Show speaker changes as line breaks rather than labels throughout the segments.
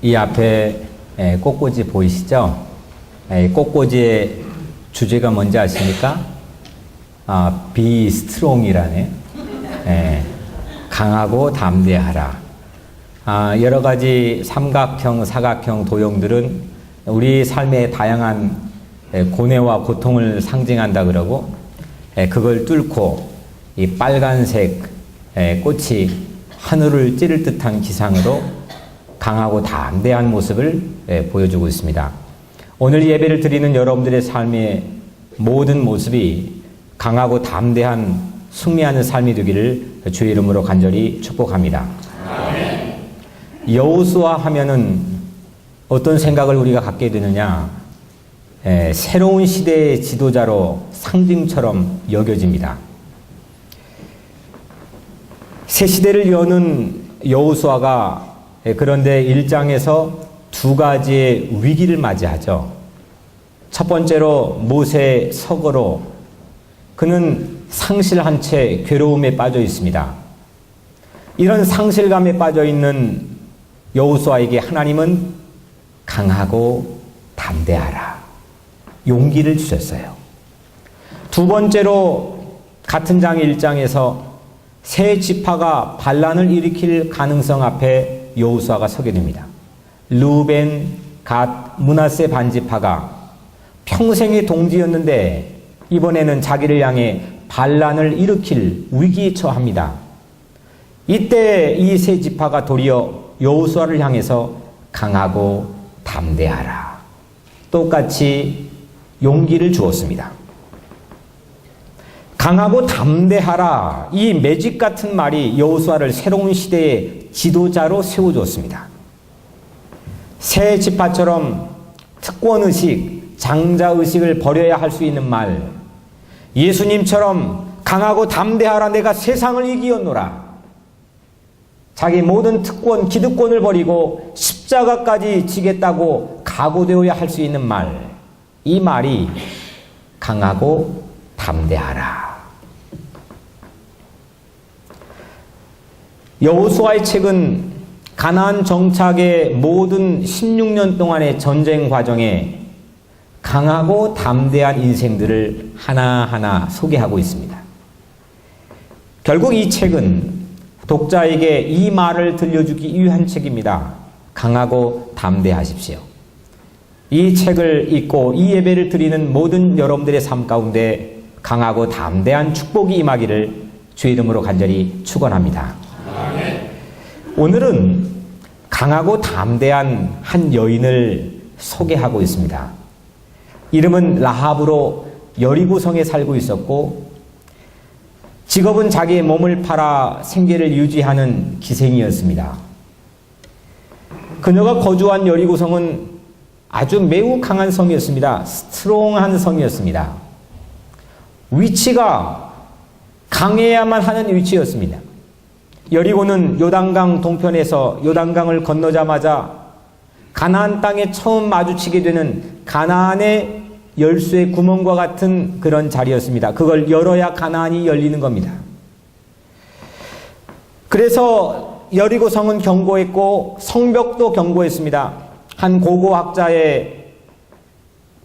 이 앞에 꽃꽂이 보이시죠? 꽃꽂이의 주제가 뭔지 아십니까? Be strong이라네. 강하고 담대하라. 여러 가지 삼각형, 사각형 도형들은 우리 삶의 다양한 고뇌와 고통을 상징한다 그러고, 그걸 뚫고 이 빨간색 꽃이 하늘을 찌를 듯한 기상으로 강하고 담대한 모습을 보여주고 있습니다. 오늘 예배를 드리는 여러분들의 삶의 모든 모습이 강하고 담대한 승리하는 삶이 되기를 주의 이름으로 간절히 축복합니다. 아멘. 여호수아 하면은 어떤 생각을 우리가 갖게 되느냐? 새로운 시대의 지도자로 상징처럼 여겨집니다. 새 시대를 여는 여호수아가 그런데 1장에서 두 가지의 위기를 맞이하죠. 첫 번째로 모세의 서거로 그는 상실한 채 괴로움에 빠져 있습니다. 이런 상실감에 빠져 있는 여호수아에게 하나님은 강하고 담대하라 용기를 주셨어요. 두 번째로 같은 장 1장에서 세 지파가 반란을 일으킬 가능성 앞에 여호수아가 서게 됩니다. 르우벤, 갓, 므낫세 반지파가 평생의 동지였는데 이번에는 자기를 향해 반란을 일으킬 위기에 처합니다. 이때 이 세 지파가 도리어 여호수아를 향해서 강하고 담대하라 똑같이 용기를 주었습니다. 강하고 담대하라 이 매직 같은 말이 여호수아를 새로운 시대의 지도자로 세워주었습니다. 새 지파처럼 특권의식, 장자의식을 버려야 할 수 있는 말, 예수님처럼 강하고 담대하라 내가 세상을 이기었노라, 자기 모든 특권, 기득권을 버리고 십자가까지 지겠다고 각오되어야 할 수 있는 말, 이 말이 강하고 담대하라. 여호수아의 책은 가나안 정착의 모든 16년 동안의 전쟁 과정에 강하고 담대한 인생들을 하나하나 소개하고 있습니다. 결국 이 책은 독자에게 이 말을 들려주기 위한 책입니다. 강하고 담대하십시오. 이 책을 읽고 이 예배를 드리는 모든 여러분들의 삶 가운데 강하고 담대한 축복이 임하기를 주의 이름으로 간절히 축원합니다. 아멘. 오늘은 강하고 담대한 한 여인을 소개하고 있습니다. 이름은 라합으로 여리고성에 살고 있었고 직업은 자기의 몸을 팔아 생계를 유지하는 기생이었습니다. 그녀가 거주한 여리고성은 아주 매우 강한 성이었습니다. 스트롱한 성이었습니다. 위치가 강해야만 하는 위치였습니다. 여리고는 요단강 동편에서 요단강을 건너자마자 가나안 땅에 처음 마주치게 되는 가나안의 열쇠 구멍과 같은 그런 자리였습니다. 그걸 열어야 가나안이 열리는 겁니다. 그래서 여리고성은 견고했고 성벽도 견고했습니다. 한 고고학자의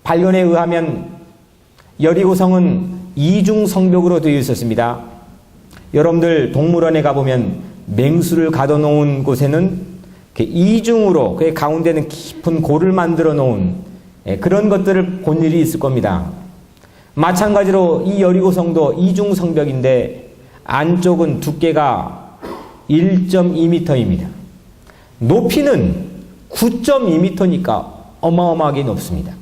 발견에 의하면 여리고성은 이중 성벽으로 되어 있었습니다. 여러분들 동물원에 가보면 맹수를 가둬놓은 곳에는 이중으로 그 가운데는 깊은 골을 만들어 놓은 그런 것들을 본 일이 있을 겁니다. 마찬가지로 이 여리고성도 이중 성벽인데 안쪽은 두께가 1.2m입니다. 높이는 9.2m니까 어마어마하게 높습니다.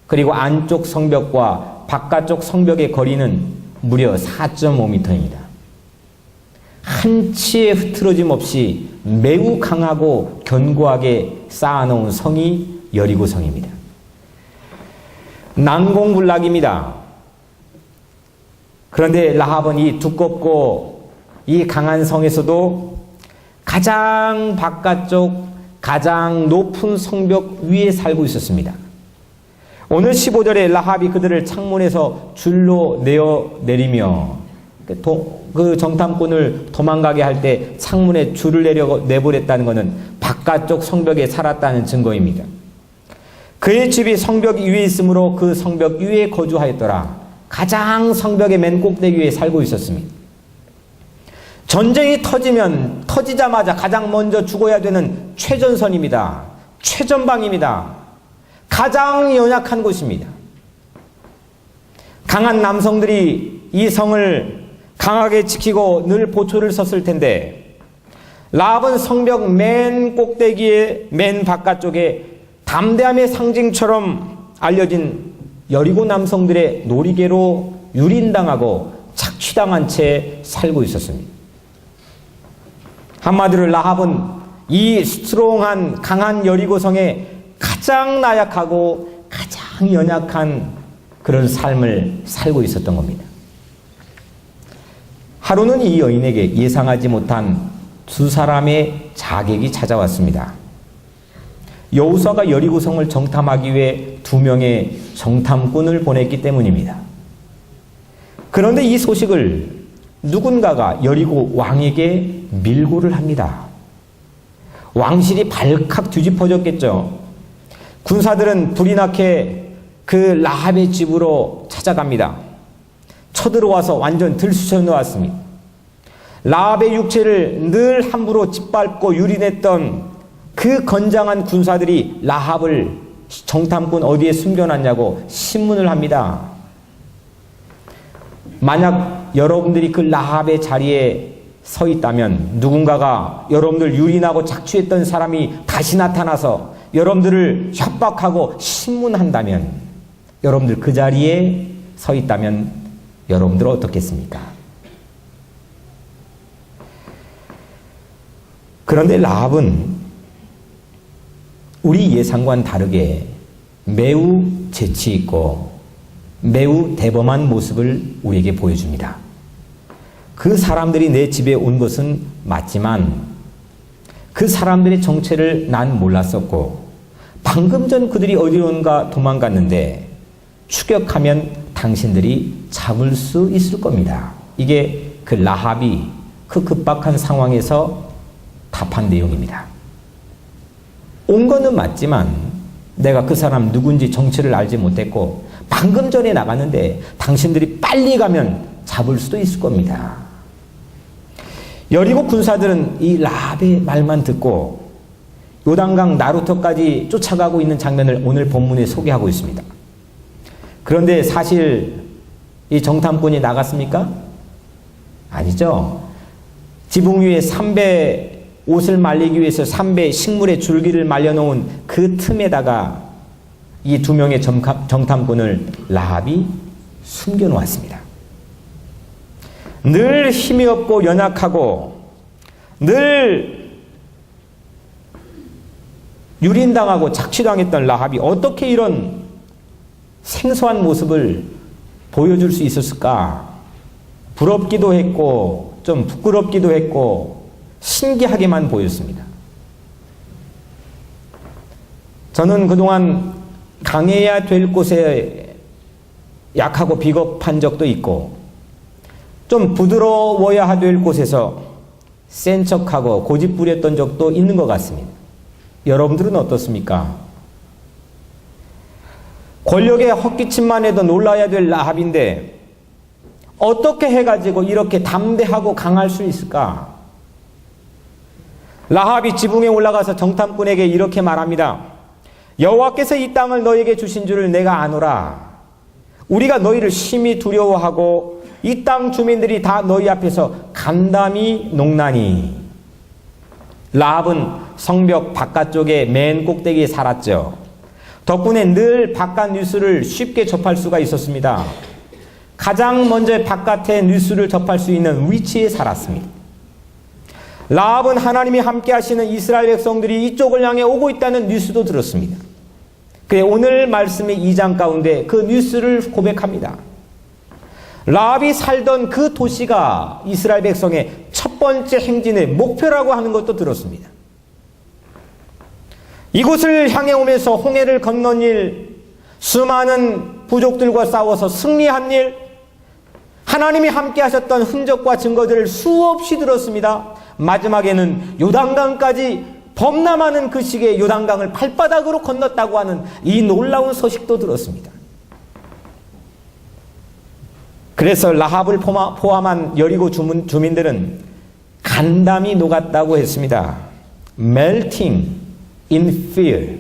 그리고 안쪽 성벽과 바깥쪽 성벽의 거리는 무려 4.5m입니다. 한치의 흐트러짐 없이 매우 강하고 견고하게 쌓아놓은 성이 여리고성입니다. 난공불락입니다. 그런데 라합은 이 두껍고 이 강한 성에서도 가장 바깥쪽 가장 높은 성벽 위에 살고 있었습니다. 오늘 15절에 라합이 그들을 창문에서 줄로 내어 내리며 그 정탐꾼을 도망가게 할 때 창문에 줄을 내보냈다는 것은 바깥쪽 성벽에 살았다는 증거입니다. 그의 집이 성벽 위에 있으므로 그 성벽 위에 거주하였더라. 가장 성벽의 맨 꼭대기 위에 살고 있었습니다. 전쟁이 터지자마자 가장 먼저 죽어야 되는 최전선입니다. 최전방입니다. 가장 연약한 곳입니다. 강한 남성들이 이 성을 강하게 지키고 늘 보초를 섰을 텐데 라합은 성벽 맨 꼭대기에 맨 바깥쪽에 담대함의 상징처럼 알려진 여리고 남성들의 놀이개로 유린당하고 착취당한 채 살고 있었습니다. 한마디로 라합은 이 스트롱한 강한 여리고성에 가장 나약하고 가장 연약한 그런 삶을 살고 있었던 겁니다. 하루는 이 여인에게 예상하지 못한 두 사람의 자객이 찾아왔습니다. 여호수아가 여리고성을 정탐하기 위해 2명의 정탐꾼을 보냈기 때문입니다. 그런데 이 소식을 누군가가 여리고 왕에게 밀고를 합니다. 왕실이 발칵 뒤집어졌겠죠. 군사들은 불이 나게 그 라합의 집으로 찾아갑니다. 쳐들어와서 완전 들쑤쳐 놓았습니다. 라합의 육체를 늘 함부로 짓밟고 유린했던 그 건장한 군사들이 라합을 정탐꾼 어디에 숨겨놨냐고 신문을 합니다. 만약 여러분들이 그 라합의 자리에 서 있다면 누군가가 여러분들 유린하고 착취했던 사람이 다시 나타나서 여러분들을 협박하고 신문한다면 여러분들 그 자리에 서 있다면 여러분들은 어떻겠습니까? 그런데 라합은 우리 예상과는 다르게 매우 재치 있고 매우 대범한 모습을 우리에게 보여줍니다. 그 사람들이 내 집에 온 것은 맞지만 그 사람들의 정체를 난 몰랐었고 방금 전 그들이 어디론가 도망갔는데 추격하면 당신들이 잡을 수 있을 겁니다. 이게 그 라합이 그 급박한 상황에서 답한 내용입니다. 온 거는 맞지만 내가 그 사람 누군지 정체를 알지 못했고 방금 전에 나갔는데 당신들이 빨리 가면 잡을 수도 있을 겁니다. 여리고 군사들은 이 라합의 말만 듣고 요단강 나루터까지 쫓아가고 있는 장면을 오늘 본문에 소개하고 있습니다. 그런데 사실 이 정탐꾼이 나갔습니까? 아니죠. 지붕 위에 3배 옷을 말리기 위해서 3배 식물의 줄기를 말려놓은 그 틈에다가 이 2명의 정탐꾼을 라합이 숨겨놓았습니다. 늘 힘이 없고 연약하고 늘 유린당하고 착취당했던 라합이 어떻게 이런 생소한 모습을 보여줄 수 있었을까? 부럽기도 했고 좀 부끄럽기도 했고 신기하게만 보였습니다. 저는 그동안 강해야 될 곳에 약하고 비겁한 적도 있고 좀 부드러워야 될 곳에서 센 척하고 고집부렸던 적도 있는 것 같습니다. 여러분들은 어떻습니까? 권력에 헛기침만 해도 놀라야 될 라합인데 어떻게 해가지고 이렇게 담대하고 강할 수 있을까? 라합이 지붕에 올라가서 정탐꾼에게 이렇게 말합니다. 여호와께서 이 땅을 너에게 주신 줄을 내가 아노라. 우리가 너희를 심히 두려워하고 이 땅 주민들이 다 너희 앞에서 간담이 녹나니. 라합은 성벽 바깥쪽에 맨 꼭대기에 살았죠. 덕분에 늘 바깥 뉴스를 쉽게 접할 수가 있었습니다. 가장 먼저 바깥의 뉴스를 접할 수 있는 위치에 살았습니다. 라합은 하나님이 함께 하시는 이스라엘 백성들이 이쪽을 향해 오고 있다는 뉴스도 들었습니다. 그의 오늘 말씀의 2장 가운데 그 뉴스를 고백합니다. 라합이 살던 그 도시가 이스라엘 백성의 첫 번째 행진의 목표라고 하는 것도 들었습니다. 이곳을 향해 오면서 홍해를 건넌 일, 수많은 부족들과 싸워서 승리한 일, 하나님이 함께 하셨던 흔적과 증거들을 수없이 들었습니다. 마지막에는 요단강까지 범람하는 그 시기에 요단강을 발바닥으로 건넜다고 하는 이 놀라운 소식도 들었습니다. 그래서 라합을 포함한 여리고 주민들은 간담이 녹았다고 했습니다. Melting in fear.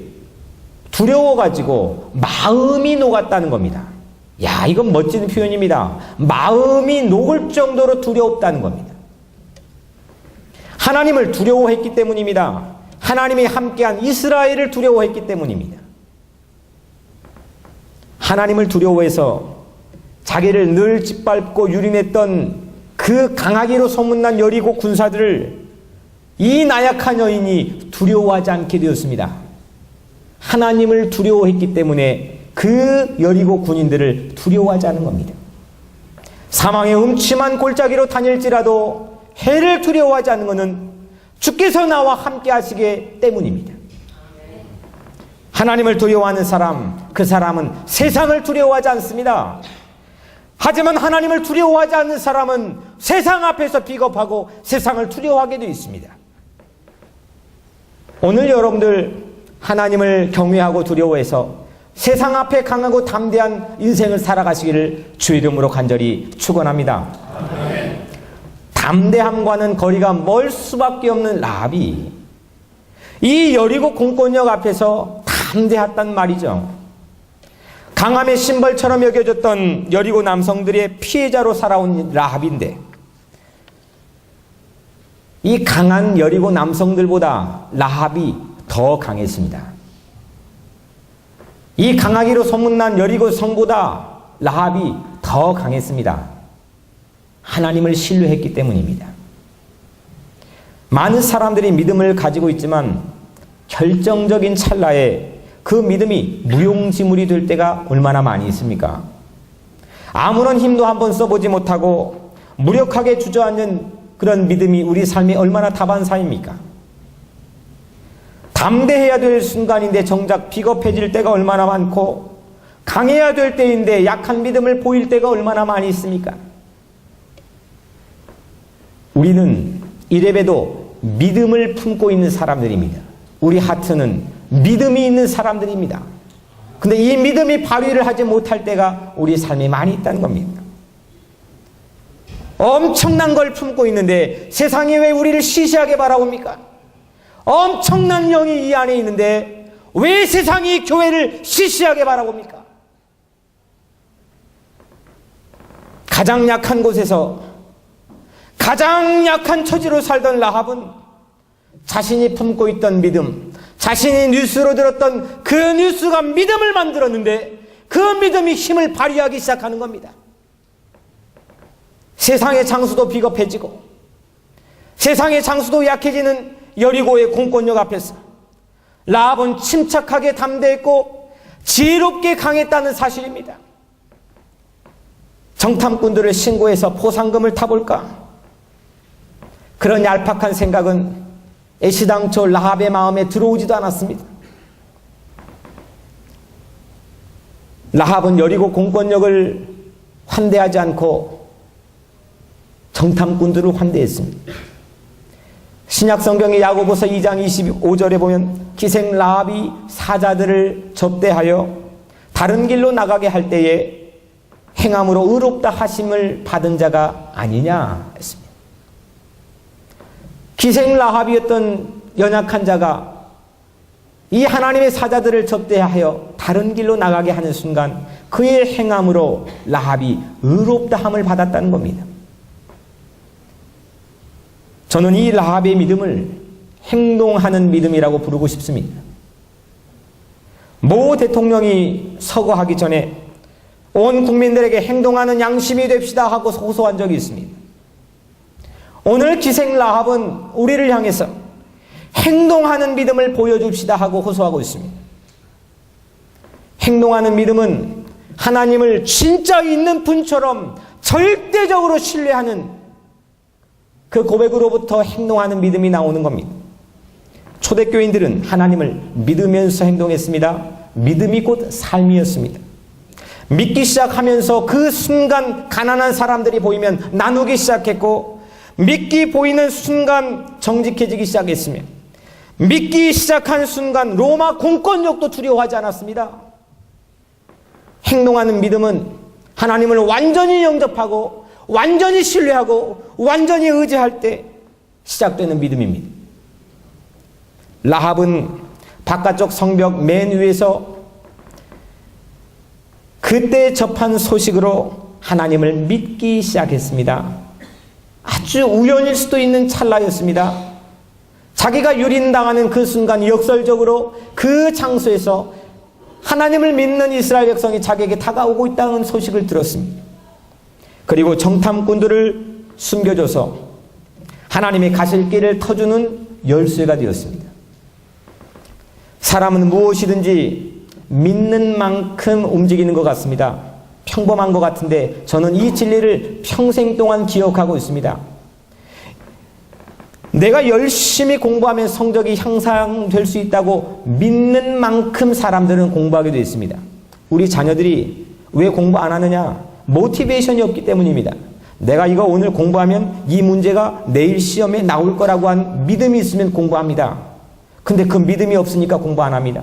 두려워가지고 마음이 녹았다는 겁니다. 야, 이건 멋진 표현입니다. 마음이 녹을 정도로 두려웠다는 겁니다. 하나님을 두려워했기 때문입니다. 하나님이 함께한 이스라엘을 두려워했기 때문입니다. 하나님을 두려워해서 자기를 늘 짓밟고 유린했던 그 강하기로 소문난 여리고 군사들을 이 나약한 여인이 두려워하지 않게 되었습니다. 하나님을 두려워했기 때문에 그 여리고 군인들을 두려워하지 않은 겁니다. 사망의 음침한 골짜기로 다닐지라도 해를 두려워하지 않는 것은 주께서 나와 함께 하시기 때문입니다. 하나님을 두려워하는 사람, 그 사람은 세상을 두려워하지 않습니다. 하지만 하나님을 두려워하지 않는 사람은 세상 앞에서 비겁하고 세상을 두려워하게 되어 있습니다. 오늘 여러분들 하나님을 경외하고 두려워해서 세상 앞에 강하고 담대한 인생을 살아가시기를 주 이름으로 간절히 축원합니다. 아멘. 담대함과는 거리가 멀 수밖에 없는 라합이 이 여리고 공권력 앞에서 담대했단 말이죠. 강함의 심벌처럼 여겨졌던 여리고 남성들의 피해자로 살아온 라합인데 이 강한 여리고 남성들보다 라합이 더 강했습니다. 이 강하기로 소문난 여리고 성보다 라합이 더 강했습니다. 하나님을 신뢰했기 때문입니다. 많은 사람들이 믿음을 가지고 있지만 결정적인 찰나에 그 믿음이 무용지물이 될 때가 얼마나 많이 있습니까? 아무런 힘도 한번 써보지 못하고 무력하게 주저앉는 그런 믿음이 우리 삶에 얼마나 다반사입니까? 담대해야 될 순간인데 정작 비겁해질 때가 얼마나 많고 강해야 될 때인데 약한 믿음을 보일 때가 얼마나 많이 있습니까? 우리는 이래봬도 믿음을 품고 있는 사람들입니다. 우리 하트는 믿음이 있는 사람들입니다. 근데 이 믿음이 발휘를 하지 못할 때가 우리 삶에 많이 있다는 겁니다. 엄청난 걸 품고 있는데 세상이 왜 우리를 시시하게 바라봅니까? 엄청난 영이 이 안에 있는데 왜 세상이 교회를 시시하게 바라봅니까? 가장 약한 곳에서 가장 약한 처지로 살던 라합은 자신이 품고 있던 믿음, 자신이 뉴스로 들었던 그 뉴스가 믿음을 만들었는데 그 믿음이 힘을 발휘하기 시작하는 겁니다. 세상의 장수도 비겁해지고 세상의 장수도 약해지는 여리고의 공권력 앞에서 라합은 침착하게 담대했고 지혜롭게 강했다는 사실입니다. 정탐꾼들을 신고해서 포상금을 타볼까? 그런 얄팍한 생각은 애시당초 라합의 마음에 들어오지도 않았습니다. 라합은 여리고 공권력을 환대하지 않고 정탐꾼들을 환대했습니다. 신약성경의 야고보서 2장 25절에 보면 기생 라합이 사자들을 접대하여 다른 길로 나가게 할 때에 행함으로 의롭다 하심을 받은 자가 아니냐 했습니다. 기생 라합이었던 연약한 자가 이 하나님의 사자들을 접대하여 다른 길로 나가게 하는 순간 그의 행함으로 라합이 의롭다함을 받았다는 겁니다. 저는 이 라합의 믿음을 행동하는 믿음이라고 부르고 싶습니다. 모 대통령이 서거하기 전에 온 국민들에게 행동하는 양심이 됩시다 하고 호소한 적이 있습니다. 오늘 기생 라합은 우리를 향해서 행동하는 믿음을 보여줍시다 하고 호소하고 있습니다. 행동하는 믿음은 하나님을 진짜 있는 분처럼 절대적으로 신뢰하는 그 고백으로부터 행동하는 믿음이 나오는 겁니다. 초대교인들은 하나님을 믿으면서 행동했습니다. 믿음이 곧 삶이었습니다. 믿기 시작하면서 그 순간 가난한 사람들이 보이면 나누기 시작했고, 믿기 보이는 순간 정직해지기 시작했으며, 믿기 시작한 순간 로마 공권력도 두려워하지 않았습니다. 행동하는 믿음은 하나님을 완전히 영접하고 완전히 신뢰하고 완전히 의지할 때 시작되는 믿음입니다. 라합은 바깥쪽 성벽 맨 위에서 그때 접한 소식으로 하나님을 믿기 시작했습니다. 아주 우연일 수도 있는 찰나였습니다. 자기가 유린당하는 그 순간 역설적으로 그 장소에서 하나님을 믿는 이스라엘 백성이 자기에게 다가오고 있다는 소식을 들었습니다. 그리고 정탐꾼들을 숨겨줘서 하나님의 가실 길을 터주는 열쇠가 되었습니다. 사람은 무엇이든지 믿는 만큼 움직이는 것 같습니다. 평범한 것 같은데 저는 이 진리를 평생 동안 기억하고 있습니다. 내가 열심히 공부하면 성적이 향상될 수 있다고 믿는 만큼 사람들은 공부하게 되어 있습니다. 우리 자녀들이 왜 공부 안 하느냐? 모티베이션이 없기 때문입니다. 내가 이거 오늘 공부하면 이 문제가 내일 시험에 나올 거라고 한 믿음이 있으면 공부합니다. 근데 그 믿음이 없으니까 공부 안 합니다.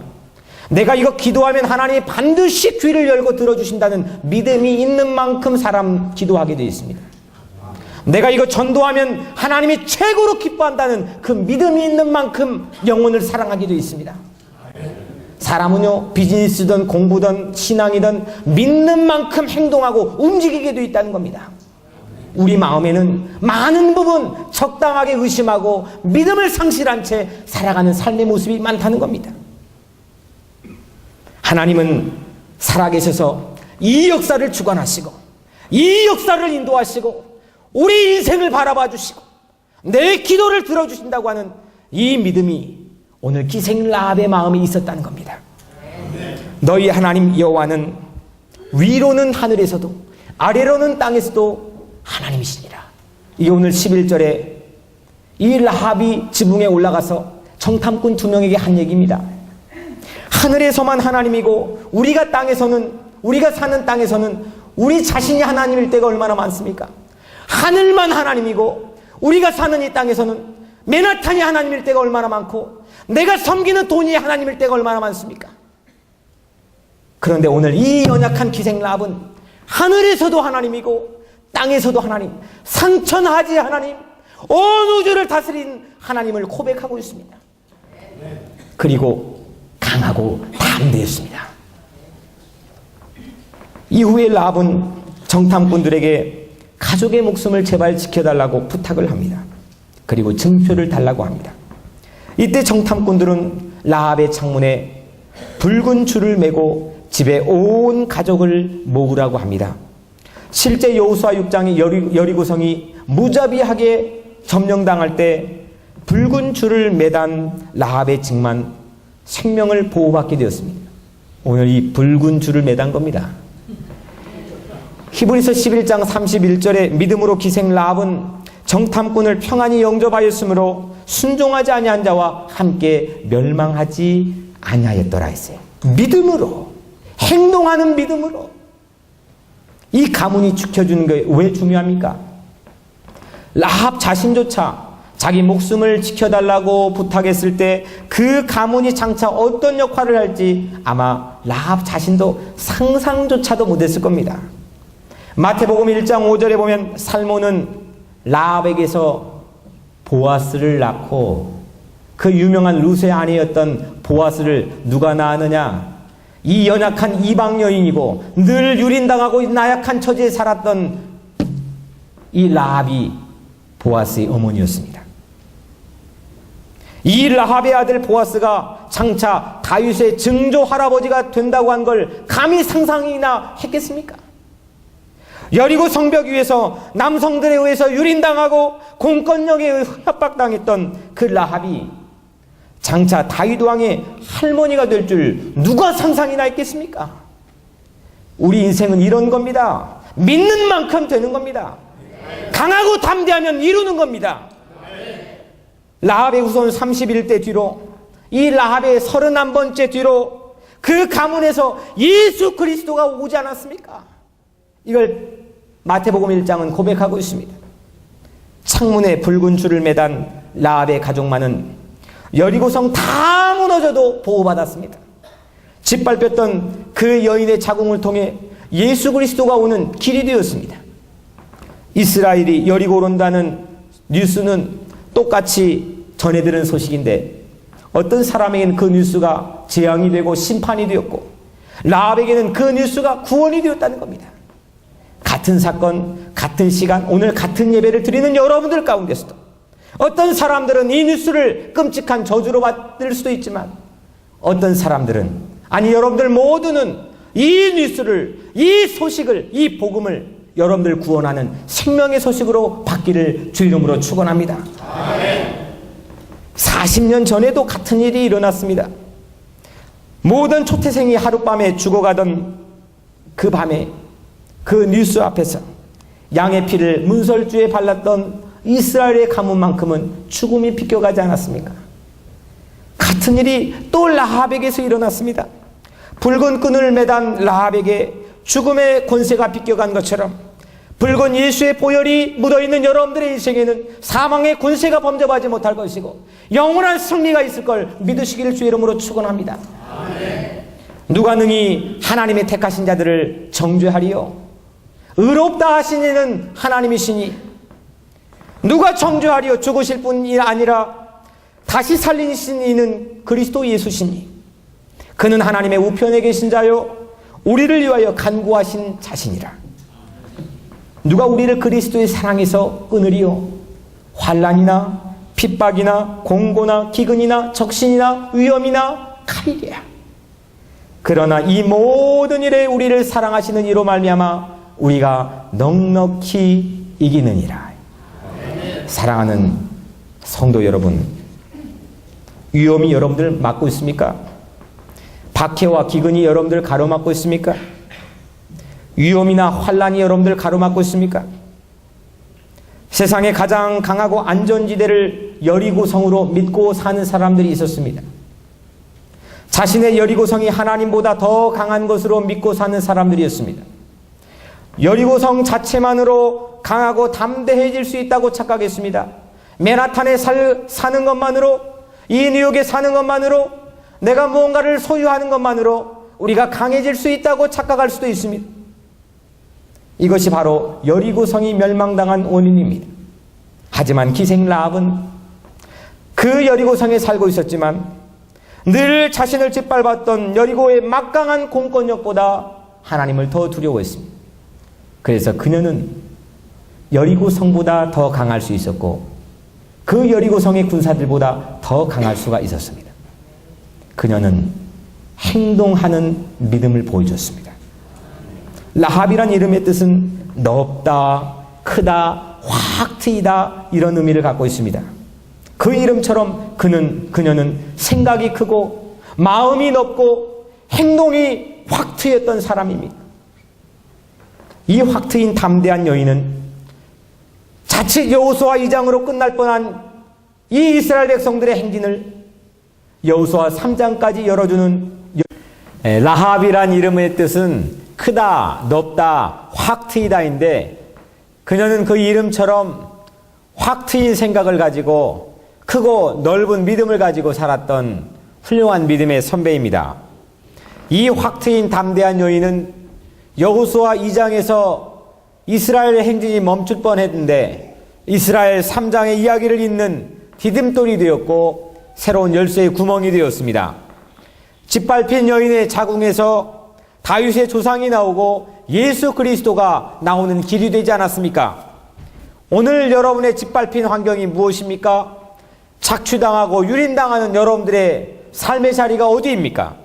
내가 이거 기도하면 하나님이 반드시 귀를 열고 들어주신다는 믿음이 있는 만큼 사람 기도하게 되어 있습니다. 내가 이거 전도하면 하나님이 최고로 기뻐한다는 그 믿음이 있는 만큼 영혼을 사랑하게 되어 있습니다. 사람은요, 비즈니스든 공부든 신앙이든 믿는 만큼 행동하고 움직이게 되어 있다는 겁니다. 우리 마음에는 많은 부분 적당하게 의심하고 믿음을 상실한 채 살아가는 삶의 모습이 많다는 겁니다. 하나님은 살아계셔서 이 역사를 주관하시고 이 역사를 인도하시고 우리 인생을 바라봐 주시고 내 기도를 들어주신다고 하는 이 믿음이 오늘 기생 라합의 마음에 있었다는 겁니다. 너희 하나님 여호와는 위로는 하늘에서도 아래로는 땅에서도 하나님이시니라. 이게 오늘 11절에 이 라합이 지붕에 올라가서 정탐꾼 2명에게 한 얘기입니다. 하늘에서만 하나님이고 우리가 땅에서는, 우리가 사는 땅에서는 우리 자신이 하나님일 때가 얼마나 많습니까? 하늘만 하나님이고 우리가 사는 이 땅에서는 맨하탄이 하나님일 때가 얼마나 많고 내가 섬기는 돈이 하나님일 때가 얼마나 많습니까? 그런데 오늘 이 연약한 기생 라합은 하늘에서도 하나님이고 땅에서도 하나님, 상천하지 하나님, 온 우주를 다스린 하나님을 고백하고 있습니다. 그리고 강하고 담대했습니다. 이후에 라합은 정탐꾼들에게 가족의 목숨을 제발 지켜달라고 부탁을 합니다. 그리고 증표를 달라고 합니다. 이때 정탐꾼들은 라합의 창문에 붉은 줄을 매고 집에 온 가족을 모으라고 합니다. 실제 여호수아 6장의 여리고성이 무자비하게 점령당할 때 붉은 줄을 매단 라합의 증만 생명을 보호받게 되었습니다. 오늘 이 붉은 줄을 매단 겁니다. 히브리서 11장 31절에 믿음으로 기생 라합은 정탐꾼을 평안히 영접하였으므로 순종하지 아니한 자와 함께 멸망하지 아니하였더라 했어요. 믿음으로, 행동하는 믿음으로. 이 가문이 지켜주는 게 왜 중요합니까? 라합 자신조차 자기 목숨을 지켜달라고 부탁했을 때 그 가문이 장차 어떤 역할을 할지 아마 라합 자신도 상상조차도 못했을 겁니다. 마태복음 1장 5절에 보면 살몬은 라합에게서 보아스를 낳고 그 유명한 루세 아내였던 보아스를 누가 낳았느냐? 이 연약한 이방 여인이고 늘 유린당하고 나약한 처지에 살았던 이 라합이 보아스의 어머니였습니다. 이 라합의 아들 보아스가 장차 다윗의 증조 할아버지가 된다고 한 걸 감히 상상이나 했겠습니까? 여리고 성벽 위에서 남성들에 의해서 유린당하고 공권력에 의해 협박당했던 그 라합이 장차 다윗 왕의 할머니가 될 줄 누가 상상이나 했겠습니까? 우리 인생은 이런 겁니다. 믿는 만큼 되는 겁니다. 강하고 담대하면 이루는 겁니다. 라합의 후손 31대 뒤로, 이 라합의 31번째 뒤로 그 가문에서 예수 그리스도가 오지 않았습니까? 이걸 마태복음 1장은 고백하고 있습니다. 창문에 붉은 줄을 매단 라합의 가족만은 여리고성 다 무너져도 보호받았습니다. 짓밟혔던 그 여인의 자궁을 통해 예수 그리스도가 오는 길이 되었습니다. 이스라엘이 여리고로 온다는 뉴스는 똑같이 전해들은 소식인데 어떤 사람에게는 그 뉴스가 재앙이 되고 심판이 되었고 라합에게는 그 뉴스가 구원이 되었다는 겁니다. 같은 사건, 같은 시간, 오늘 같은 예배를 드리는 여러분들 가운데서도 어떤 사람들은 이 뉴스를 끔찍한 저주로 받을 수도 있지만 어떤 사람들은, 아니 여러분들 모두는 이 뉴스를, 이 소식을, 이 복음을 여러분들 구원하는 생명의 소식으로 받기를 주 이름으로 축원합니다. 아멘. 40년 전에도 같은 일이 일어났습니다. 모든 초태생이 하룻밤에 죽어가던 그 밤에 그 뉴스 앞에서 양의 피를 문설주에 발랐던 이스라엘의 가문만큼은 죽음이 비껴가지 않았습니까? 같은 일이 또 라합에게서 일어났습니다. 붉은 끈을 매단 라합에게 죽음의 권세가 비껴간 것처럼 붉은 예수의 보혈이 묻어있는 여러분들의 인생에는 사망의 권세가 범접하지 못할 것이고 영원한 승리가 있을 걸 믿으시기를 주 이름으로 축원합니다. 아멘. 누가 능히 하나님의 택하신 자들을 정죄하리요? 의롭다 하신 이는 하나님이시니 누가 정죄하리요? 죽으실 뿐이 아니라 다시 살리신 이는 그리스도 예수시니 그는 하나님의 우편에 계신 자요 우리를 위하여 간구하신 자신이라. 누가 우리를 그리스도의 사랑에서 끊으리요? 환난이나 핍박이나 공고나 기근이나 적신이나 위험이나 칼이랴. 그러나 이 모든 일에 우리를 사랑하시는 이로 말미암아 우리가 넉넉히 이기느니라. 사랑하는 성도 여러분, 위험이 여러분들 맞고 있습니까? 박해와 기근이 여러분들 가로막고 있습니까? 위험이나 환난이 여러분들 가로막고 있습니까? 세상에 가장 강하고 안전지대를 여리고성으로 믿고 사는 사람들이 있었습니다. 자신의 여리고성이 하나님보다 더 강한 것으로 믿고 사는 사람들이었습니다. 여리고성 자체만으로 강하고 담대해질 수 있다고 착각했습니다. 맨하탄에 사는 것만으로, 이 뉴욕에 사는 것만으로, 내가 무언가를 소유하는 것만으로 우리가 강해질 수 있다고 착각할 수도 있습니다. 이것이 바로 여리고성이 멸망당한 원인입니다. 하지만 기생 라합은 그 여리고성에 살고 있었지만 늘 자신을 짓밟았던 여리고의 막강한 공권력보다 하나님을 더 두려워했습니다. 그래서 그녀는 여리고성보다 더 강할 수 있었고 그 여리고성의 군사들보다 더 강할 수가 있었습니다. 그녀는 행동하는 믿음을 보여줬습니다. 라합이란 이름의 뜻은 넓다, 크다, 확 트이다 이런 의미를 갖고 있습니다. 그 이름처럼 그녀는 생각이 크고 마음이 넓고 행동이 확 트였던 사람입니다. 이 확 트인 담대한 여인은 자칫 여호수아 2장으로 끝날 뻔한 이 이스라엘 백성들의 행진을 여호수아 3장까지 열어주는 라합이란 이름의 뜻은 크다, 넓다, 확 트이다인데 그녀는 그 이름처럼 확 트인 생각을 가지고 크고 넓은 믿음을 가지고 살았던 훌륭한 믿음의 선배입니다. 이 확 트인 담대한 여인은 여호수아 2장에서 이스라엘의 행진이 멈출 뻔했는데 이스라엘 3장의 이야기를 잇는 디딤돌이 되었고 새로운 열쇠의 구멍이 되었습니다. 짓밟힌 여인의 자궁에서 다윗의 조상이 나오고 예수 그리스도가 나오는 길이 되지 않았습니까? 오늘 여러분의 짓밟힌 환경이 무엇입니까? 착취당하고 유린당하는 여러분들의 삶의 자리가 어디입니까?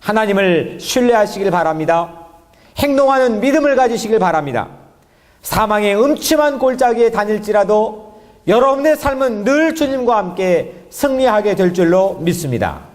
하나님을 신뢰하시길 바랍니다. 행동하는 믿음을 가지시길 바랍니다. 사망의 음침한 골짜기에 다닐지라도 여러분의 삶은 늘 주님과 함께 승리하게 될 줄로 믿습니다.